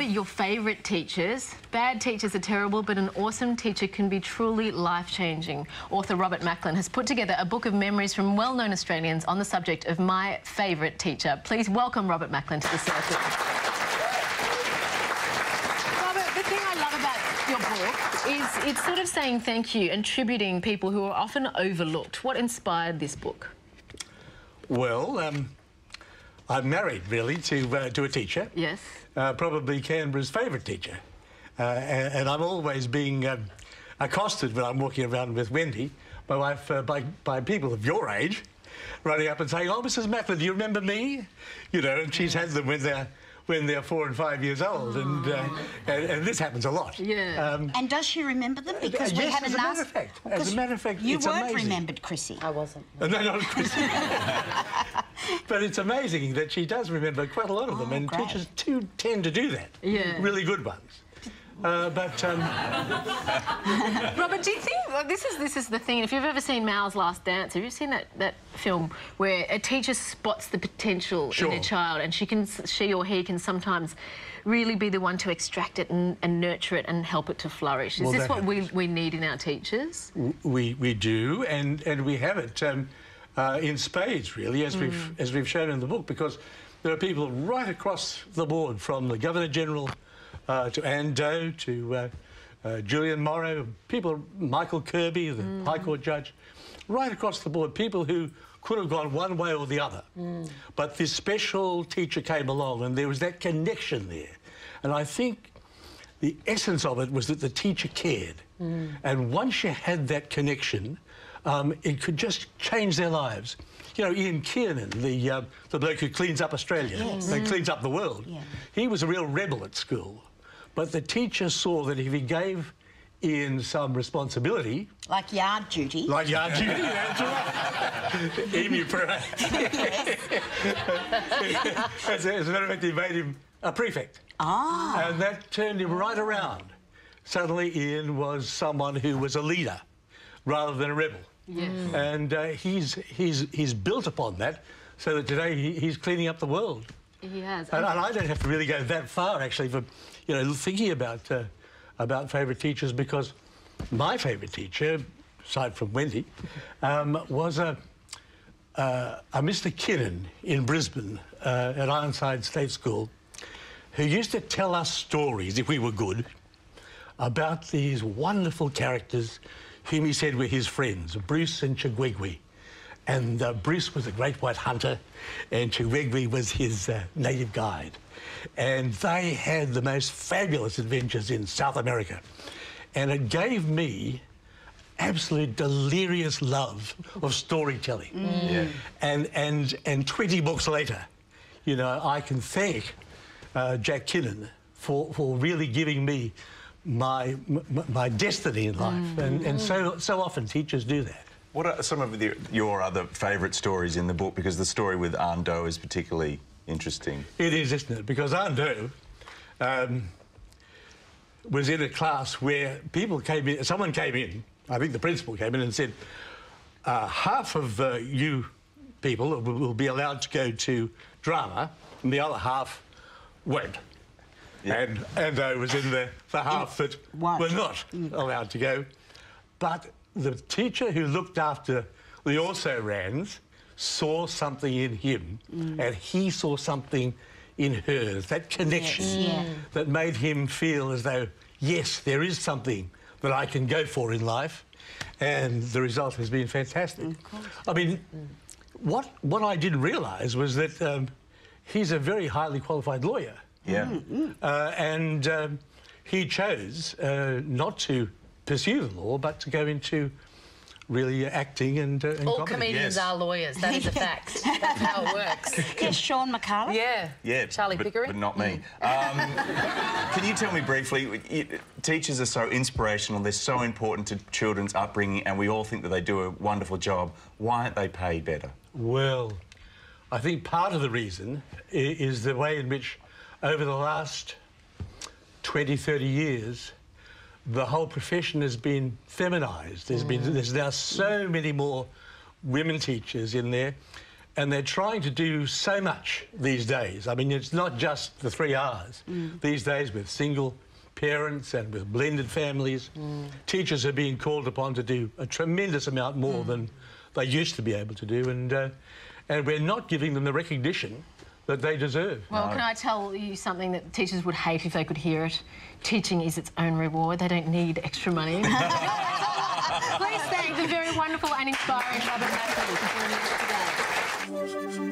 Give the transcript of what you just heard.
your favourite teachers. Bad teachers are terrible, but an awesome teacher can be truly life-changing. Author Robert Macklin has put together a book of memories from well-known Australians on the subject of my favourite teacher. Please welcome Robert Macklin to the circuit. Robert, the thing I love about your book is it's sort of saying thank you and tributing people who are often overlooked. What inspired this book? Well, I'm married, really, to a teacher. Yes. Probably Canberra's favourite teacher. And I'm always being accosted when I'm walking around with Wendy, my wife, by people of your age, running up and saying, "Oh, Mrs. Macklin, do you remember me?" You know, and she's had them when they're 4 and 5 years old, and this happens a lot. Yeah. And does she remember them? Because we had as a matter of fact. As a matter of fact, you it's weren't amazing. remembered, Chrissy. I wasn't. No, not Chrissy. But it's amazing that she does remember quite a lot of them, and great. teachers do tend to do that. Yeah. Really good ones. Robert, do you think this is the thing? If you've ever seen Mao's Last Dance, have you seen that film where a teacher spots the potential in a child, and she or he can sometimes really be the one to extract it and nurture it and help it to flourish? Is this what we need in our teachers? We do, and we have it in spades, really, as we've shown in the book, because there are people right across the board, from the Governor-General to Anne Doe, to Julian Morrow, people, Michael Kirby, the High Court judge, right across the board, people who could have gone one way or the other. But this special teacher came along, and there was that connection there. And I think the essence of it was that the teacher cared. And once you had that connection, it could just change their lives. You know, Ian Kiernan, the bloke who cleans up Australia, and cleans up the world, he was a real rebel at school. But the teacher saw that if he gave Ian some responsibility... Like yard duty. Like yard duty, that's right. Emu parade. As a matter of fact, he made him a prefect. Ah. And that turned him right around. Suddenly, Ian was someone who was a leader rather than a rebel. Yes. And he's built upon that, so that today he's cleaning up the world. He has. And I don't have to really go that far, actually, for thinking about favourite teachers, because my favourite teacher, aside from Wendy, was a Mr. Kinnan in Brisbane at Ironside State School, who used to tell us stories, if we were good, about these wonderful characters whom he said were his friends, Bruce and Chigwigwi. And Bruce was a great white hunter, and Chigwigwi was his native guide. And they had the most fabulous adventures in South America. And it gave me absolute delirious love of storytelling. And 20 books later, you know, I can thank Jack Kinnan for really giving me my destiny in life. And so often teachers do that. What are some of your other favourite stories in the book? Because the story with Anne Doe is particularly interesting. It is, isn't it? Because Anne Doe was in a class where people came in, someone came in, I think the principal came in and said, half of you people will be allowed to go to drama, and the other half won't. And Anne Doe was in the half that were not allowed to go. But the teacher who looked after the also-rans saw something in him, and he saw something in her, that connection that made him feel as though, yes, there is something that I can go for in life, and the result has been fantastic. I mean, what I didn't realise was that he's a very highly qualified lawyer. And he chose not to pursue the law, but to go into really acting and all comedy. comedians are lawyers. That is a fact. That's how it works. Yes, Sean McCullough. Yeah. Charlie Pickering. But not me. Can you tell me briefly, teachers are so inspirational, they're so important to children's upbringing, and we all think that they do a wonderful job. Why aren't they paid better? Well, I think part of the reason is the way in which, over the last 20, 30 years, the whole profession has been feminised. There's now so many more women teachers in there, And they're trying to do so much these days. I mean, it's not just the 3 Rs. These days, with single parents and with blended families, teachers are being called upon to do a tremendous amount more than they used to be able to do, and we're not giving them the recognition that they deserve. Well, can I tell you something that teachers would hate if they could hear it? Teaching is its own reward. They don't need extra money. Please thank the very wonderful and inspiring Robert Matthews for joining us today.